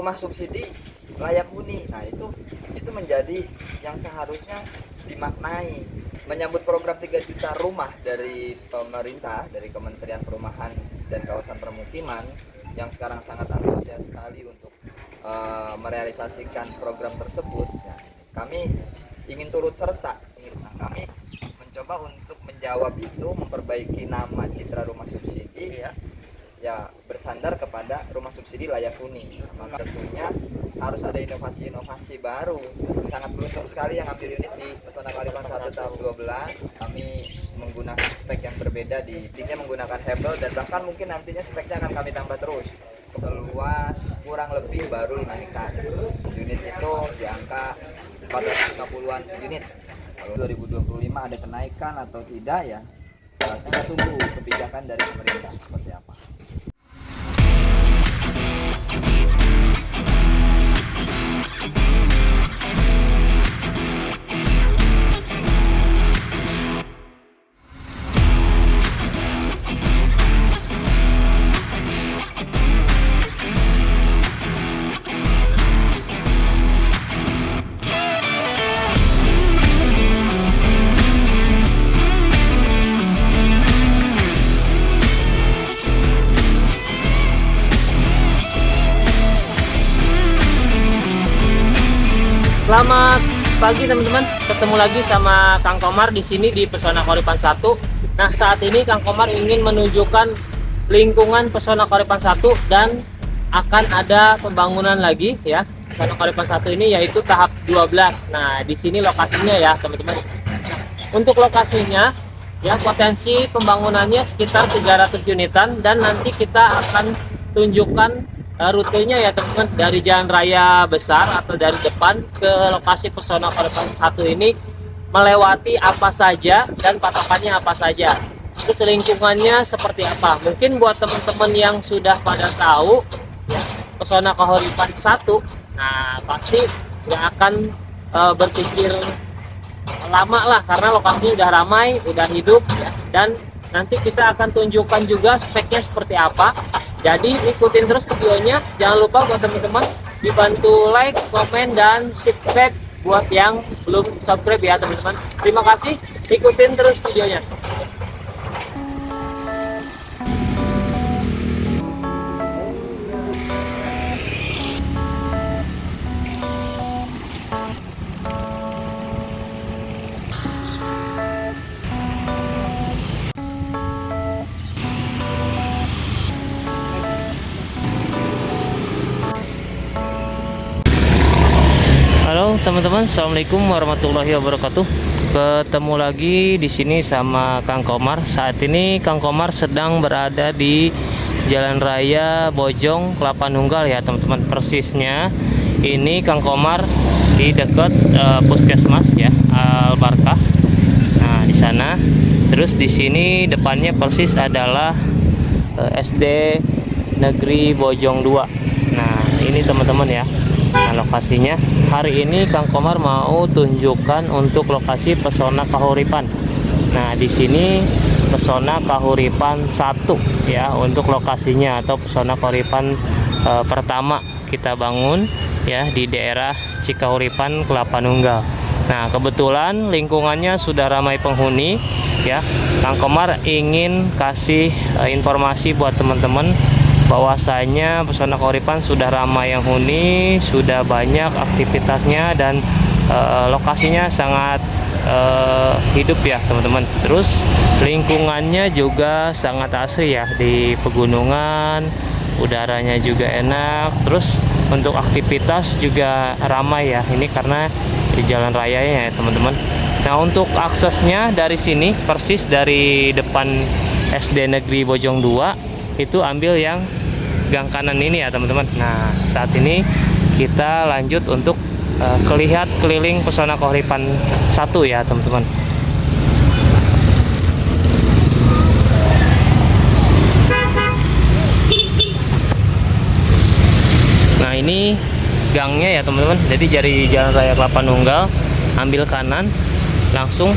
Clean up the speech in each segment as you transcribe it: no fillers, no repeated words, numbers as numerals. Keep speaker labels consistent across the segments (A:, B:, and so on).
A: rumah subsidi layak huni. Nah, itu menjadi yang seharusnya dimaknai. Menyambut program 3 juta rumah dari pemerintah, dari Kementerian Perumahan dan Kawasan Permukiman yang sekarang sangat antusias sekali untuk merealisasikan program tersebut. Ya, kami ingin turut serta. Nah, kami mencoba untuk menjawab itu, memperbaiki nama citra rumah subsidi. Ya, bersandar kepada rumah subsidi layak huni. Maka tentunya harus ada inovasi-inovasi baru. Sangat beruntung sekali yang ambil unit di Pesona Kahuripan 1 tahap 12. Kami menggunakan spek yang berbeda, dindingnya menggunakan hebel, dan bahkan mungkin nantinya speknya akan kami tambah terus. Seluas kurang lebih baru 5 hektar. Unit itu di angka 450-an unit. Kalau 2025 ada kenaikan atau tidak, ya kita tunggu kebijakan dari pemerintah seperti apa.
B: Selamat pagi teman-teman, ketemu lagi sama Kang Komar di sini di Pesona Kahuripan 1. Nah, saat ini Kang Komar ingin menunjukkan lingkungan Pesona Kahuripan 1 dan akan ada pembangunan lagi ya. Pesona Kahuripan 1 ini yaitu tahap 12. Nah, di sini lokasinya ya teman-teman. Untuk lokasinya ya, potensi pembangunannya sekitar 300 unitan, dan nanti kita akan tunjukkan rutenya ya teman-teman, dari jalan raya besar atau dari depan ke lokasi Pesona Kahuripan 1 ini melewati apa saja dan patokannya apa saja, terus lingkungannya seperti apa. Mungkin buat teman-teman yang sudah pada tahu ya Pesona Kahuripan 1, nah pasti nggak akan berpikir lama lah, karena lokasinya udah ramai, udah hidup ya. Dan nanti kita akan tunjukkan juga speknya seperti apa. Jadi ikutin terus videonya. Jangan lupa buat teman-teman dibantu like, komen, dan subscribe buat yang belum subscribe ya teman-teman. Terima kasih, ikutin terus videonya. Halo teman-teman, assalamualaikum warahmatullahi wabarakatuh. Ketemu lagi di sini sama Kang Komar. Saat ini Kang Komar sedang berada di Jalan Raya Bojong Kelapa Nunggal ya teman-teman. Persisnya ini Kang Komar di dekat puskesmas ya, Al Barkah. Nah di sana. Terus di sini depannya persis adalah SD Negeri Bojong 2. Nah ini teman-teman ya. Nah, lokasinya hari ini Kang Komar mau tunjukkan untuk lokasi Pesona Kahuripan. Nah, di sini Pesona Kahuripan 1 ya untuk lokasinya, atau Pesona Kahuripan pertama kita bangun ya di daerah Cikahuripan Kelapa Nunggal. Nah, kebetulan lingkungannya sudah ramai penghuni ya. Kang Komar ingin kasih informasi buat teman-teman bahwasanya Pesona Kahuripan sudah ramai yang huni, sudah banyak aktivitasnya, dan lokasinya sangat hidup ya teman-teman. Terus lingkungannya juga sangat asri ya, di pegunungan, udaranya juga enak. Terus untuk aktivitas juga ramai ya, ini karena di jalan rayanya ya teman-teman. Nah untuk aksesnya dari sini, persis dari depan SD Negeri Bojong 2, itu ambil yang gang kanan ini ya teman-teman. Nah saat ini kita lanjut untuk kelihat keliling Pesona Kahuripan 1 ya teman-teman. Nah ini gangnya ya teman-teman. Jadi dari Jalan Raya Kelapa Nunggal ambil kanan, langsung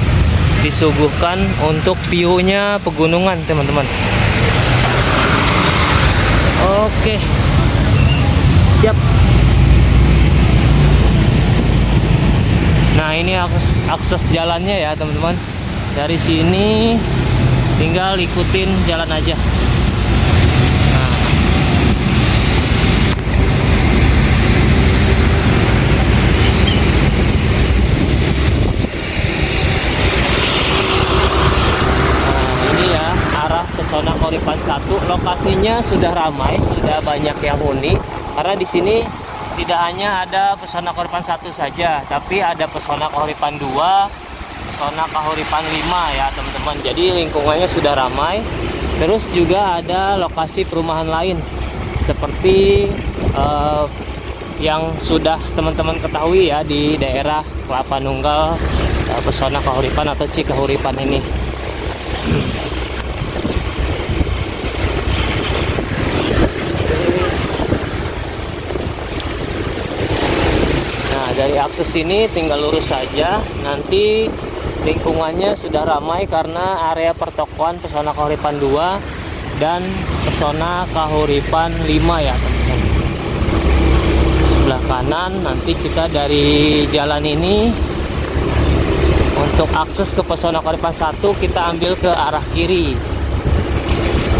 B: disuguhkan untuk view-nya pegunungan teman-teman. Oke, siap. akses jalannya ya teman-teman. Dari sini tinggal ikutin jalan aja. Pesona Kahuripan 1 lokasinya sudah ramai, sudah banyak yang huni karena di sini tidak hanya ada Pesona Kahuripan 1 saja, tapi ada Pesona Kahuripan 2, Pesona Kahuripan 5 ya teman-teman. Jadi lingkungannya sudah ramai. Terus juga ada lokasi perumahan lain seperti yang sudah teman-teman ketahui ya di daerah Kelapa Nunggal, Pesona Kahuripan atau Cikahuripan ini. Dari akses ini tinggal lurus saja, nanti lingkungannya sudah ramai karena area pertokoan Pesona Kahuripan 2 dan Pesona Kahuripan 5 ya teman-teman. Sebelah kanan nanti kita dari jalan ini untuk akses ke Pesona Kahuripan 1 kita ambil ke arah kiri.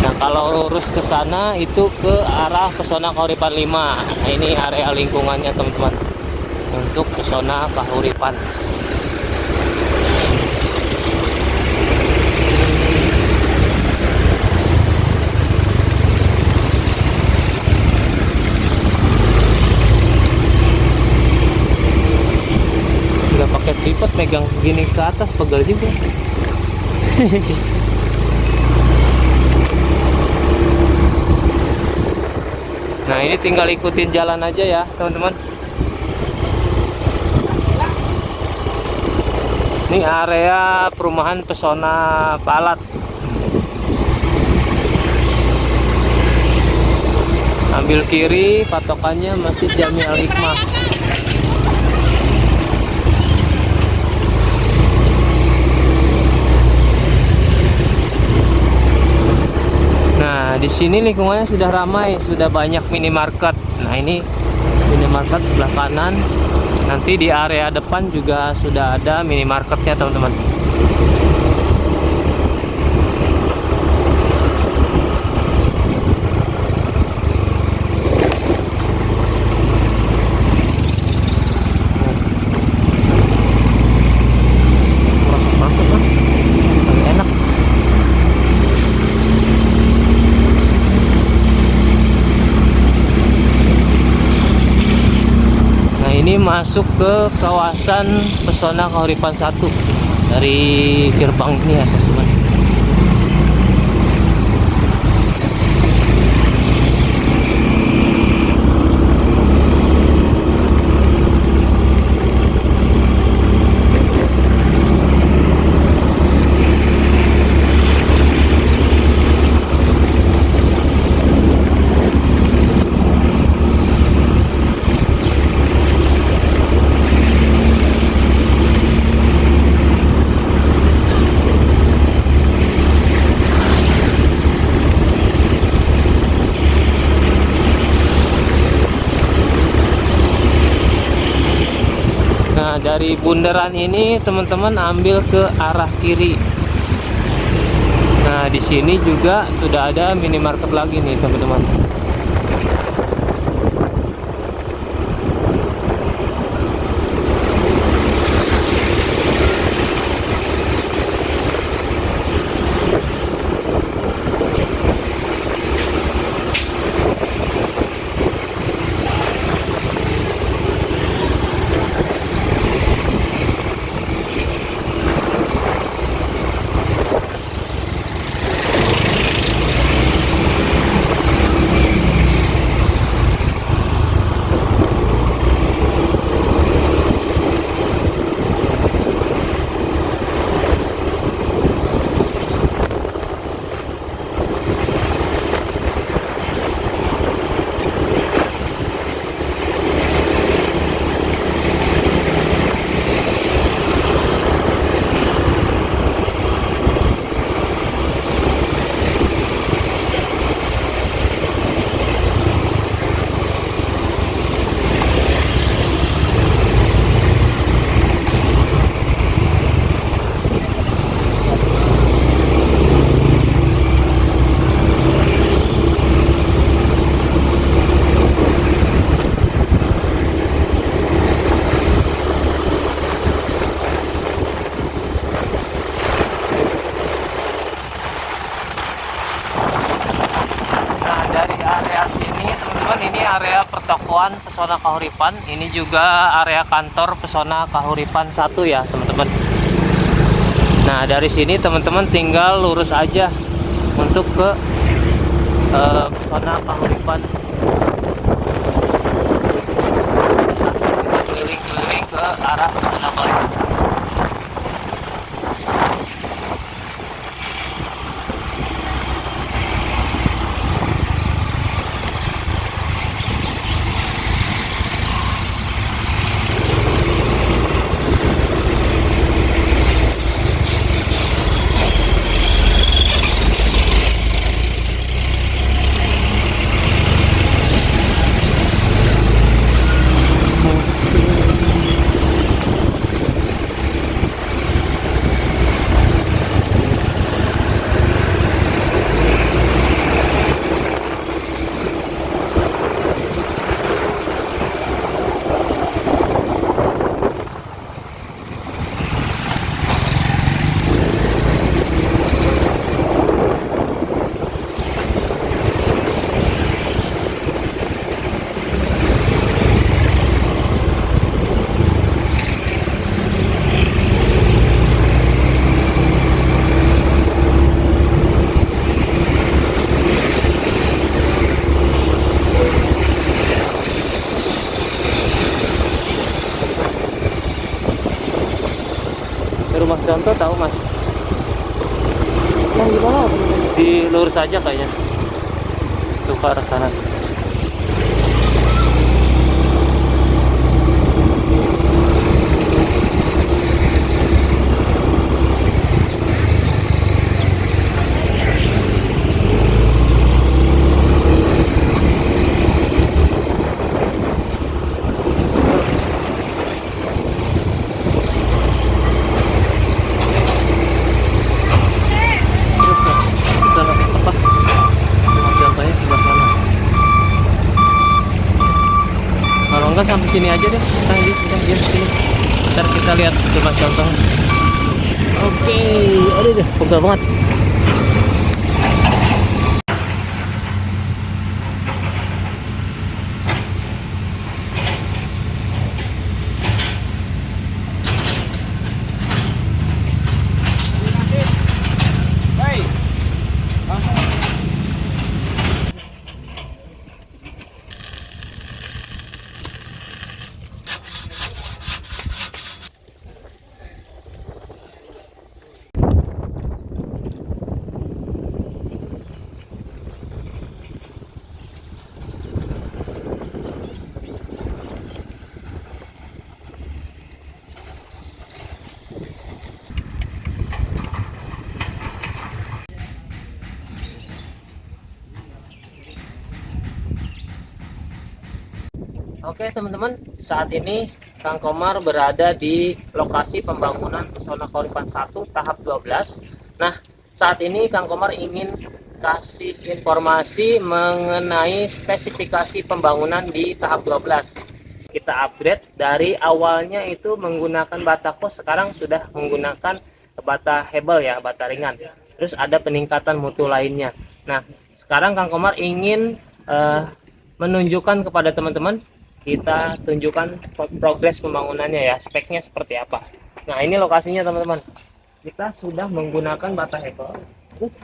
B: Nah kalau lurus ke sana itu ke arah Pesona Kahuripan 5. Nah ini area lingkungannya teman-teman untuk Pesona Kahuripan. Nggak pakai tripod, megang gini ke atas pegel juga. Nah ini tinggal ikutin jalan aja ya teman-teman. Ini area perumahan Pesona Palat. Ambil kiri, patokannya Masjid Jami Al Hikmah. Nah, di sini lingkungannya sudah ramai, sudah banyak minimarket. Nah, ini minimarket sebelah kanan. Nanti di area depan juga sudah ada minimarketnya teman-teman. Masuk mas, enak. Ini masuk ke kawasan Pesona Kahuripan 1 dari gerbang ini ya teman-teman. Nah dari bundaran ini teman-teman ambil ke arah kiri. Nah di sini juga sudah ada minimarket lagi nih teman-teman. depan Pesona Kahuripan. Ini juga area kantor Pesona Kahuripan 1 ya teman-teman. Nah dari sini teman-teman tinggal lurus aja untuk ke Pesona Kahuripan 1, keliling-keliling ke arah Pesona Kahuripan. Rumah contoh tahu mas?
C: Yang di bawah apa?
B: Di lurus aja kayaknya. Tuh ke arah sana. Enggak sampai sini aja deh, kita sini. Ntar kita lihat coba contohnya. Oke, aduh deh, pegal banget. Oke teman-teman, saat ini Kang Komar berada di lokasi pembangunan Pesona Kahuripan 1 tahap 12. Nah, saat ini Kang Komar ingin kasih informasi mengenai spesifikasi pembangunan di tahap 12. Kita upgrade dari awalnya itu menggunakan bata kos, sekarang sudah menggunakan bata hebel ya, bata ringan. Terus ada peningkatan mutu lainnya. Nah, sekarang Kang Komar ingin menunjukkan kepada teman-teman, kita tunjukkan progres pembangunannya ya, speknya seperti apa. Nah ini lokasinya teman-teman, kita sudah menggunakan bata hebel. Terus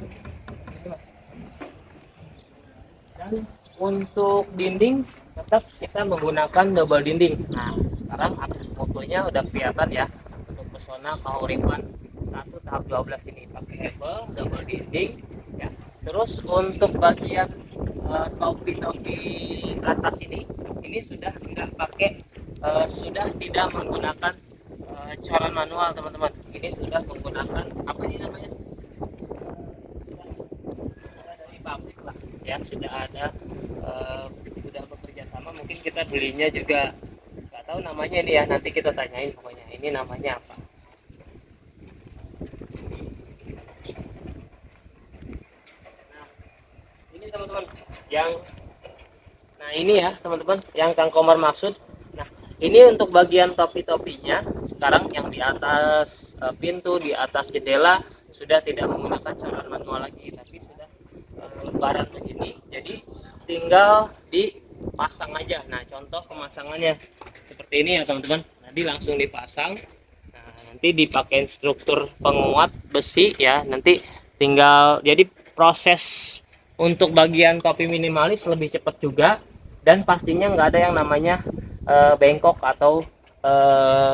B: dan untuk dinding tetap kita menggunakan double dinding. Nah sekarang fotonya udah kelihatan ya, untuk Pesona Kahuripan 1 tahap 12 ini pakai hebel double dinding ya. Terus untuk bagian topi-topi atas ini sudah tidak pakai sudah tidak menggunakan coran manual teman-teman. Ini sudah menggunakan apa ini namanya, dari pabrik lah ya, sudah ada sudah bekerja sama. Mungkin kita belinya juga nggak tahu namanya ini ya, nanti kita tanyain pokoknya ini namanya apa. Nah ini teman-teman yang ini ya teman-teman yang Kang Komar maksud. Nah ini untuk bagian topi-topinya sekarang yang di atas pintu, di atas jendela sudah tidak menggunakan coran manual lagi, tapi sudah lembaran begini. Jadi tinggal di pasang aja. Nah, contoh pemasangannya seperti ini ya teman-teman. Nanti langsung dipasang. Nah, nanti dipakai struktur penguat besi ya. Nanti tinggal, jadi proses untuk bagian topi minimalis lebih cepat juga, dan pastinya nggak ada yang namanya bengkok atau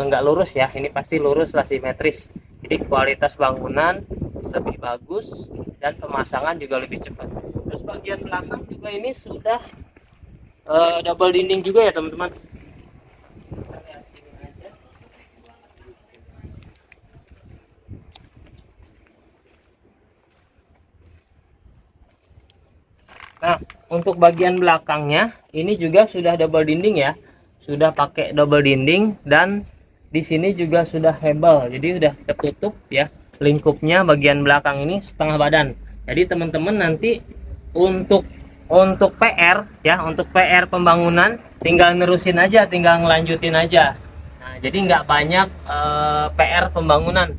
B: nggak lurus ya. Ini pasti lurus lah, simetris. Jadi kualitas bangunan lebih bagus dan pemasangan juga lebih cepat. Terus bagian belakang juga ini sudah double dinding juga ya teman-teman. Kita lihat sini aja. Nah, untuk bagian belakangnya ini juga sudah double dinding ya. Sudah pakai double dinding, dan di sini juga sudah hebel. Jadi udah tertutup ya. Lingkupnya bagian belakang ini setengah badan. Jadi teman-teman nanti untuk PR ya, untuk PR pembangunan tinggal nerusin aja, tinggal ngelanjutin aja. Nah, jadi nggak banyak PR pembangunan.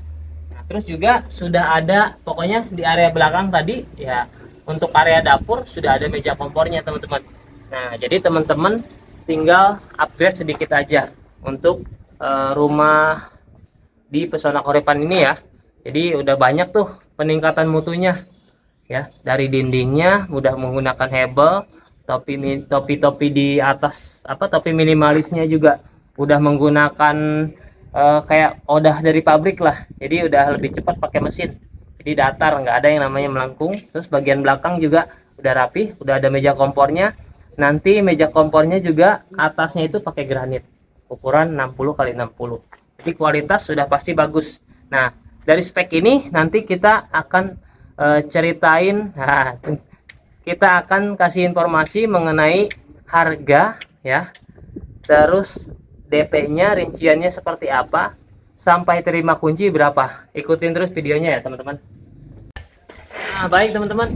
B: Nah, terus juga sudah ada, pokoknya di area belakang tadi ya, untuk area dapur sudah ada meja kompornya teman-teman. Nah, jadi teman-teman tinggal upgrade sedikit aja untuk rumah di Pesona Kahuripan ini ya. Jadi udah banyak tuh peningkatan mutunya ya. Dari dindingnya udah menggunakan hebel, topi di atas apa, topi minimalisnya juga udah menggunakan kayak udah dari pabrik lah. Jadi udah lebih cepat pakai mesin. Jadi datar, nggak ada yang namanya melengkung. Terus bagian belakang juga udah rapi, udah ada meja kompornya. Nanti meja kompornya juga atasnya itu pakai granit ukuran 60 kali 60. Jadi kualitas sudah pasti bagus. Nah, dari spek ini nanti kita akan ceritain, nah, kita akan kasih informasi mengenai harga ya, terus DP-nya rinciannya seperti apa, sampai terima kunci berapa. Ikutin terus videonya ya teman-teman. Nah, baik teman-teman,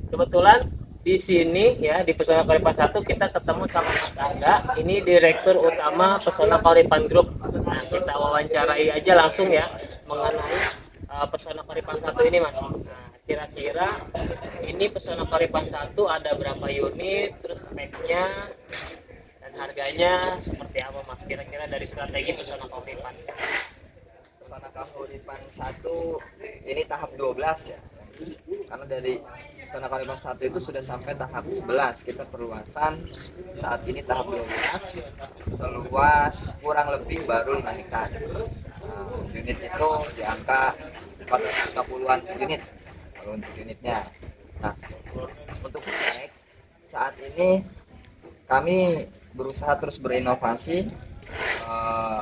B: kebetulan di sini ya di Pesona Kahuripan 1 kita ketemu sama Mas Angga. Ini Direktur Utama Pesona Kahuripan Group. Nah, kita wawancarai aja langsung ya mengenai Pesona Kahuripan 1 ini, Mas. Nah, kira-kira ini Pesona Kahuripan 1 ada berapa unit, terus speknya dan harganya seperti apa, Mas? Kira-kira dari strategi Pesona Kahuripan.
A: Pesona Kahuripan 1 ini tahap 12 ya. Karena dari Pesona Kahuripan 1 itu sudah sampai tahap 11. Kita perluasan saat ini tahap 12, seluas kurang lebih baru 5 hektar. Unit itu di angka 450-an unit kalau untuk unitnya. Nah, untuk spek saat ini kami berusaha terus berinovasi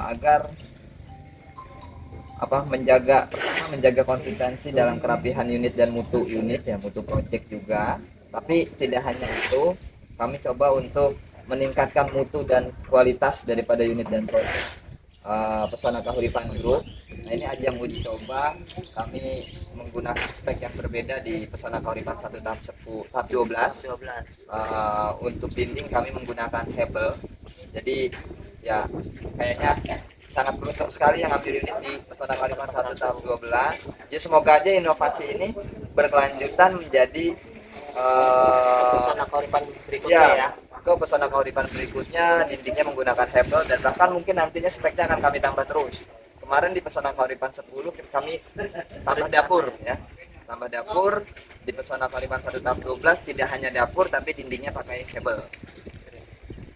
A: agar menjaga konsistensi dalam kerapihan unit dan mutu unit ya, mutu project juga. Tapi tidak hanya itu, kami coba untuk meningkatkan mutu dan kualitas daripada unit dan project Pesona Kahuripan Group. Nah, ini ajang uji coba kami menggunakan spek yang berbeda di Pesona Kahuripan 1 tahap 12. Untuk dinding kami menggunakan hebel. Jadi ya kayaknya sangat beruntung sekali yang ambil unit di Pesona Kahuripan 1 tahap 12. Ya semoga aja inovasi ini berkelanjutan menjadi
B: Pesona Kahuripan berikutnya ya.
A: Ke Pesona Kahuripan berikutnya dindingnya menggunakan hebel, dan bahkan mungkin nantinya speknya akan kami tambah terus. Kemarin di Pesona Kahuripan 10 kami tambah dapur ya. Tambah dapur di Pesona Kahuripan 1 tahap 12, tidak hanya dapur tapi dindingnya pakai hebel.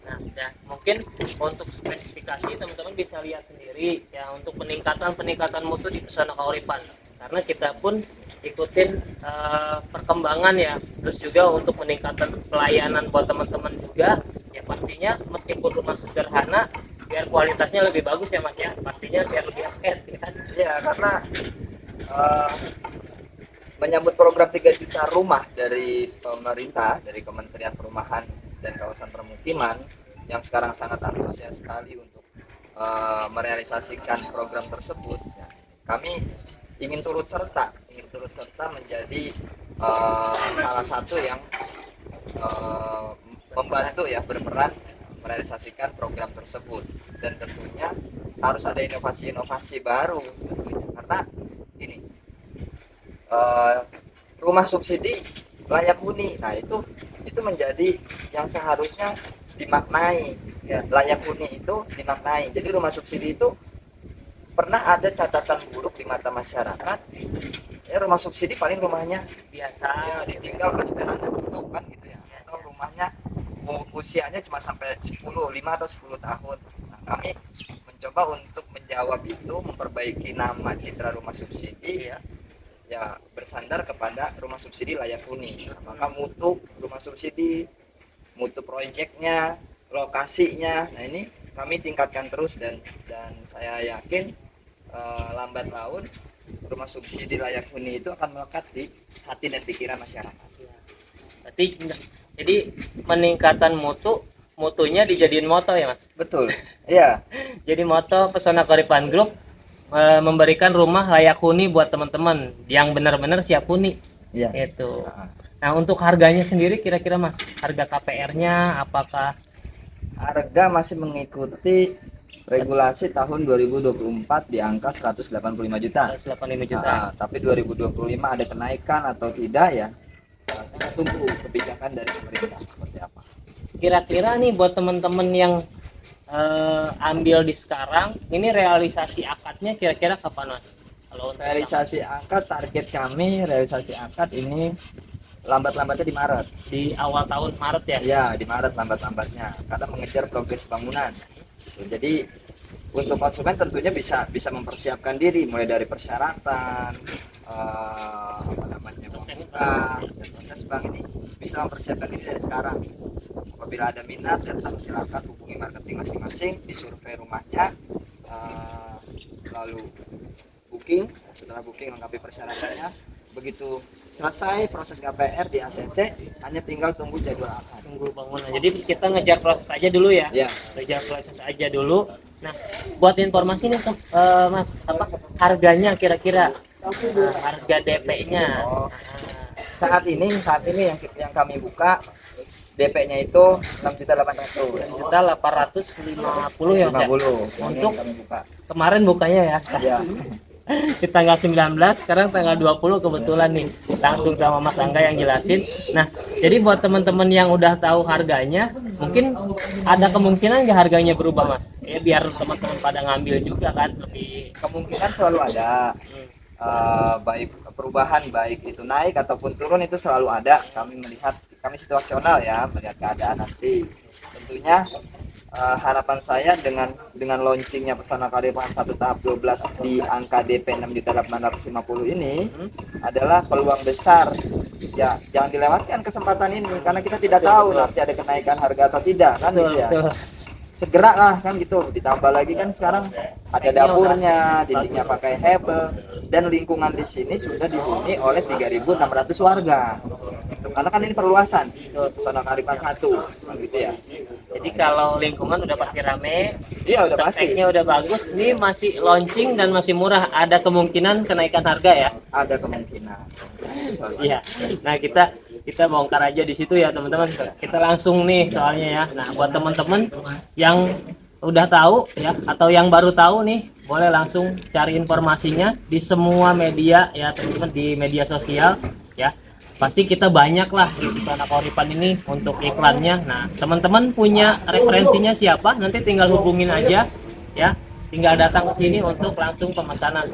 B: Nah, ya, mungkin untuk spesifikasi teman-teman bisa lihat sendiri ya, untuk peningkatan mutu di Pesona Kahuripan. Karena kita pun ikutin perkembangan ya, terus juga untuk meningkatkan pelayanan buat teman-teman juga ya. Pastinya meskipun rumah sederhana, biar kualitasnya lebih bagus ya Mas ya, pastinya biar lebih aket ya kan.
A: Ya, karena menyambut program 3 juta rumah dari pemerintah, dari Kementerian Perumahan dan Kawasan Permukiman, yang sekarang sangat antusias sekali untuk merealisasikan program tersebut ya. Kami ingin turut serta menjadi salah satu yang membantu ya, berperan merealisasikan program tersebut. Dan tentunya harus ada inovasi-inovasi baru tentunya, karena ini rumah subsidi layak huni. Nah, itu menjadi yang seharusnya dimaknai.
B: Ya.
A: Layak huni itu dimaknai. Jadi rumah subsidi itu pernah ada catatan buruk di mata masyarakat. Ya rumah subsidi paling rumahnya
B: Biasa.
A: ya ditinggal plesterannya rontok kan gitu ya. Atau rumahnya usianya cuma sampai 5 atau 10 tahun. Nah, kami mencoba untuk menjawab itu, memperbaiki nama citra rumah subsidi.
B: Iya.
A: Ya bersandar kepada rumah subsidi layak huni. Maka mutu rumah subsidi, mutu proyeknya, lokasinya, nah ini kami tingkatkan terus dan saya yakin lambat laun rumah subsidi layak huni itu akan melekat di hati dan pikiran masyarakat.
B: Berarti jadi peningkatan mutunya dijadiin moto ya Mas.
A: Betul. Iya.
B: Jadi moto Pesona Keuripan Group memberikan rumah layak huni buat teman-teman yang benar-benar siap huni.
A: Iya.
B: Itu. Nah, untuk harganya sendiri kira-kira Mas, harga KPR-nya apakah
A: Harga masih mengikuti regulasi tahun 2024 di angka 185 juta.
B: 185 juta?
A: Tapi 2025 ada kenaikan atau tidak ya? Kita tunggu kebijakan dari pemerintah seperti apa.
B: Kira-kira nih buat teman-teman yang ambil di sekarang, ini realisasi akadnya kira-kira kapan Mas? Kalau untuk
A: Realisasi akad, target kami realisasi akad ini lambat-lambatnya di Maret.
B: di awal tahun Maret ya?
A: Ya, di Maret lambat-lambatnya karena mengejar progres bangunan. Jadi untuk konsumen tentunya bisa mempersiapkan diri mulai dari persyaratan pembuka dan proses bank ini bisa mempersiapkan diri dari sekarang. Apabila ada minat datang silakan hubungi marketing masing-masing, disurvei rumahnya, lalu booking. Setelah booking lengkapi persyaratannya, begitu selesai proses KPR di ACC hanya tinggal tunggu jadwal akad.
B: Tunggu bangunan. Jadi kita ngejar proses aja dulu ya.
A: Ya.
B: Ngejar proses aja dulu. Nah, buat informasi nih Mas, harganya kira-kira harga DP-nya.
A: Saat ini yang kami buka DP-nya itu 6.800.000.
B: 6.850 ya Mas.
A: 50.
B: Untuk
A: kami buka.
B: Kemarin bukanya ya.
A: Ya.
B: Di tanggal 19, sekarang tanggal 20 kebetulan nih langsung sama Mas Angga yang jelasin. Nah, jadi buat teman-teman yang udah tahu harganya, mungkin ada kemungkinan nggak harganya berubah Mas? Ya biar teman-teman pada ngambil juga kan lebih.
A: Kemungkinan selalu ada. Baik perubahan, baik itu naik ataupun turun itu selalu ada. Kami situasional ya, melihat keadaan nanti. Tentunya harapan saya dengan launchingnya Pesona Keuripan 1 tahap 12 di angka DP 6.850 ini adalah peluang besar. Ya, jangan dilewatkan kesempatan ini karena kita tidak tahu nanti ada kenaikan harga atau tidak kan gitu ya. Segera lah kan gitu, ditambah lagi kan sekarang ada dapurnya, dindingnya pakai hebel dan lingkungan di sini sudah dihuni oleh 3.600 warga gitu. Karena kan ini perluasan Pesona Keuripan 1 gitu ya.
B: Jadi kalau lingkungan udah pasti rame,
A: iya udah pasti,
B: speknya udah bagus, ini masih launching dan masih murah, ada kemungkinan kenaikan harga ya?
A: Ada kemungkinan.
B: Iya. Nah, kita bongkar aja di situ ya teman-teman. Kita langsung nih soalnya ya. Nah, buat teman-teman yang udah tahu ya atau yang baru tahu nih, boleh langsung cari informasinya di semua media ya teman-teman, di media sosial ya. Pasti kita banyak lah di Pesona Keuripan ini untuk iklannya. Nah, teman-teman punya referensinya siapa? Nanti tinggal hubungin aja ya. Tinggal datang ke sini untuk langsung pemesanan.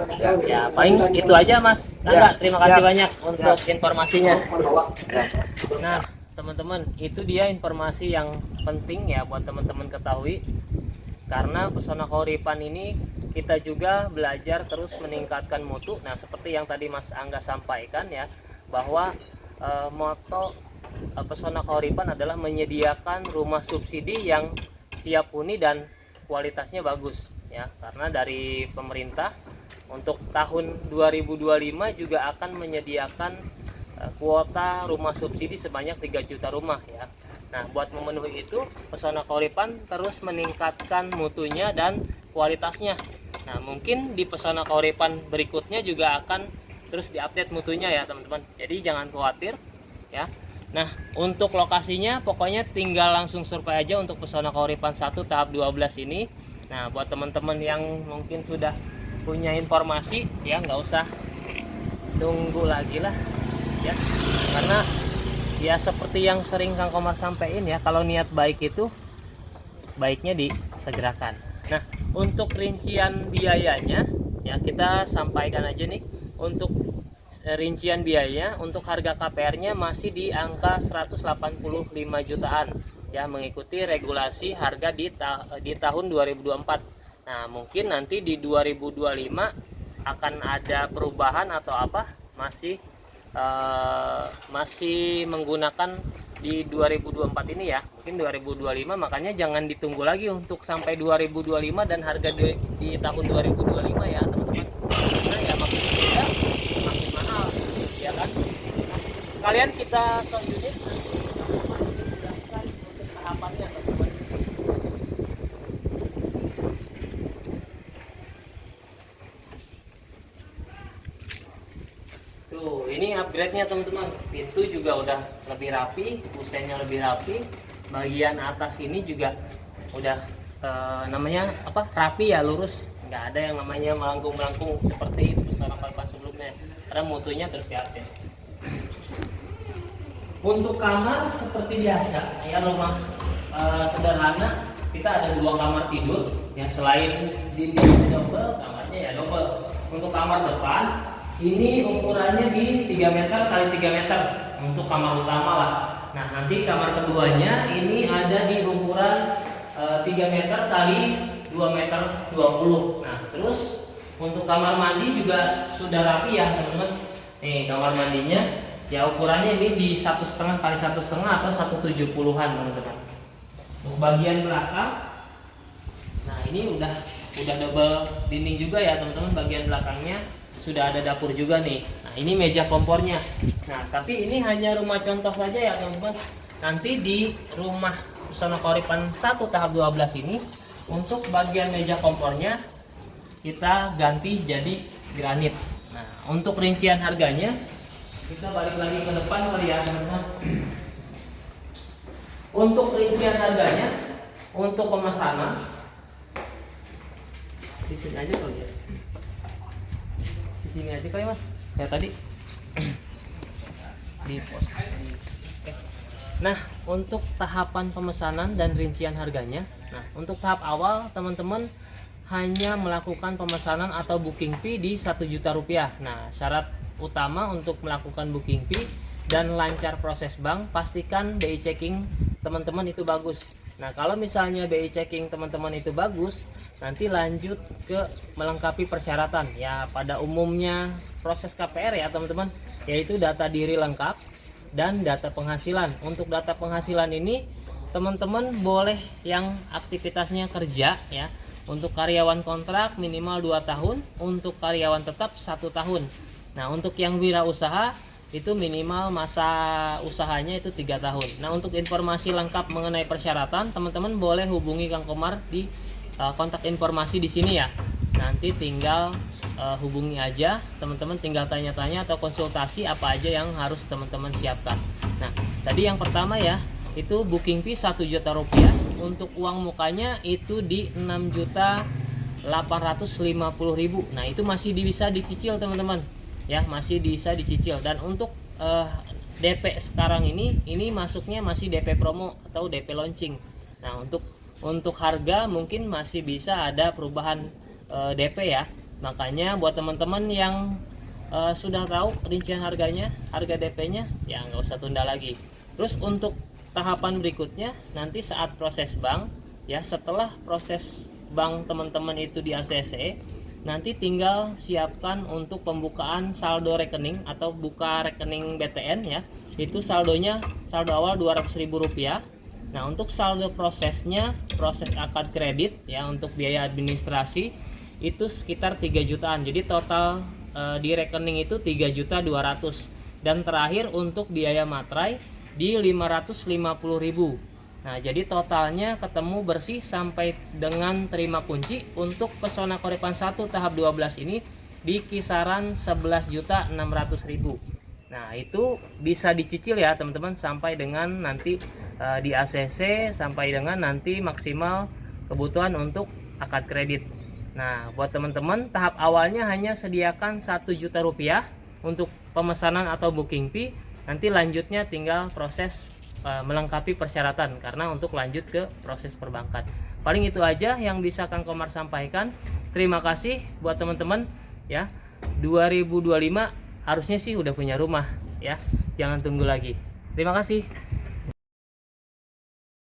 B: Ya, paling itu aja Mas. Angga, terima kasih banyak untuk informasinya. Nah, teman-teman, itu dia informasi yang penting ya buat teman-teman ketahui. Karena Pesona Keuripan ini kita juga belajar terus meningkatkan mutu. Nah, seperti yang tadi Mas Angga sampaikan ya, bahwa moto Pesona Keuripan adalah menyediakan rumah subsidi yang siap huni dan kualitasnya bagus ya, karena dari pemerintah untuk tahun 2025 juga akan menyediakan kuota rumah subsidi sebanyak 3 juta rumah ya. Nah, buat memenuhi itu Pesona Keuripan terus meningkatkan mutunya dan kualitasnya. Nah, mungkin di Pesona Keuripan berikutnya juga akan terus diupdate mutunya ya teman-teman, jadi jangan khawatir ya. Nah, untuk lokasinya pokoknya tinggal langsung survei aja untuk Pesona Keuripan 1 tahap 12 ini. Nah, buat teman-teman yang mungkin sudah punya informasi ya, nggak usah tunggu lagi lah ya, karena ya seperti yang sering Kang Komar sampaikan ya, kalau niat baik itu baiknya disegerakan. Nah, untuk rincian biayanya ya kita sampaikan aja nih. Untuk rincian biayanya untuk harga KPR-nya masih di angka 185 jutaan ya, mengikuti regulasi harga di tahun 2024. Nah, mungkin nanti di 2025 akan ada perubahan atau apa, masih menggunakan di 2024 ini ya, mungkin 2025, makanya jangan ditunggu lagi untuk sampai 2025 dan harga di tahun 2025 ya teman-teman, karena ya makin beda makin mahal ya kan. Kalian kita ke unit nanti dijelaskan untuk tahapannya teman-teman. Tuh, ini upgrade-nya teman-teman. Pintu juga udah lebih rapi, kusennya lebih rapi. Bagian atas ini juga udah namanya apa? Rapi ya, lurus. Nggak ada yang namanya melengkung-melengkung seperti pesona pas sebelumnya. Karena mutunya terus diupdate. Untuk kamar seperti biasa, ya rumah sederhana, kita ada 2 kamar tidur. Ya, selain dindingnya double, kamarnya ya double. Untuk kamar depan ini ukurannya di 3 meter kali 3 meter untuk kamar utama lah. Nah, nanti kamar keduanya ini ada di ukuran 3 meter kali 2 meter 20. Nah, terus untuk kamar mandi juga sudah rapi ya teman-teman. Nih kamar mandinya ya, ukurannya ini di 1,5 kali 1,5 atau 170-an teman-teman. Untuk bagian belakang, nah ini udah double dinding juga ya teman-teman. Bagian belakangnya sudah ada dapur juga nih. Nah, ini meja kompornya. Nah, tapi ini hanya rumah contoh saja ya teman-teman. Nanti di rumah Pesona Kauripan 1 tahap 12 ini, untuk bagian meja kompornya kita ganti jadi granit. Nah, untuk rincian harganya kita balik lagi ke depan kali ya teman-teman. Untuk rincian harganya, untuk pemesanan di sini aja kali ya. Sini aja kali mas, kayak tadi di pos. Nah, untuk tahapan pemesanan dan rincian harganya, nah untuk tahap awal teman-teman hanya melakukan pemesanan atau booking fee di 1 juta rupiah. Nah, syarat utama untuk melakukan booking fee dan lancar proses bank, pastikan BI checking teman-teman itu bagus. Nah, kalau misalnya BI checking teman-teman itu bagus, nanti lanjut ke melengkapi persyaratan. Ya, pada umumnya proses KPR ya teman-teman, yaitu data diri lengkap dan data penghasilan. Untuk data penghasilan ini teman-teman boleh yang aktivitasnya kerja ya. Untuk karyawan kontrak minimal 2 tahun, untuk karyawan tetap 1 tahun. Nah, untuk yang wirausaha itu minimal masa usahanya itu 3 tahun. Nah, untuk informasi lengkap mengenai persyaratan, teman-teman boleh hubungi Kang Komar di kontak informasi di sini ya. Nanti tinggal hubungi aja, teman-teman tinggal tanya-tanya atau konsultasi apa aja yang harus teman-teman siapkan. Nah, tadi yang pertama ya, itu booking fee 1 juta rupiah. Untuk uang mukanya itu di 6.850.000. Nah, itu masih bisa dicicil teman-teman. Ya, masih bisa dicicil. Dan untuk DP sekarang ini masuknya masih DP promo atau DP launching. Nah, untuk harga mungkin masih bisa ada perubahan DP ya. Makanya buat teman-teman yang sudah tahu rincian harganya, harga DP-nya, ya nggak usah tunda lagi. Terus untuk tahapan berikutnya nanti saat proses bank ya, setelah proses bank teman-teman itu di ACC, nanti tinggal siapkan untuk pembukaan saldo rekening atau buka rekening BTN ya. Itu saldonya saldo awal Rp200.000. Nah, untuk saldo prosesnya, proses akad kredit ya, untuk biaya administrasi itu sekitar 3 jutaan. Jadi total di rekening itu 3.200.000. Dan terakhir untuk biaya materai di 550.000. Nah, jadi totalnya ketemu bersih sampai dengan terima kunci untuk Pesona Kauripan 1 tahap 12 ini di kisaran 11.600.000. Nah, itu bisa dicicil ya teman-teman sampai dengan nanti di ACC, sampai dengan nanti maksimal kebutuhan untuk akad kredit. Nah, buat teman-teman tahap awalnya hanya sediakan 1 juta rupiah untuk pemesanan atau booking fee. Nanti lanjutnya tinggal proses melengkapi persyaratan karena untuk lanjut ke proses perbankan. Paling itu aja yang bisa Kang Komar sampaikan. Terima kasih buat teman-teman ya. 2025 harusnya sih udah punya rumah ya. Jangan tunggu lagi. Terima kasih.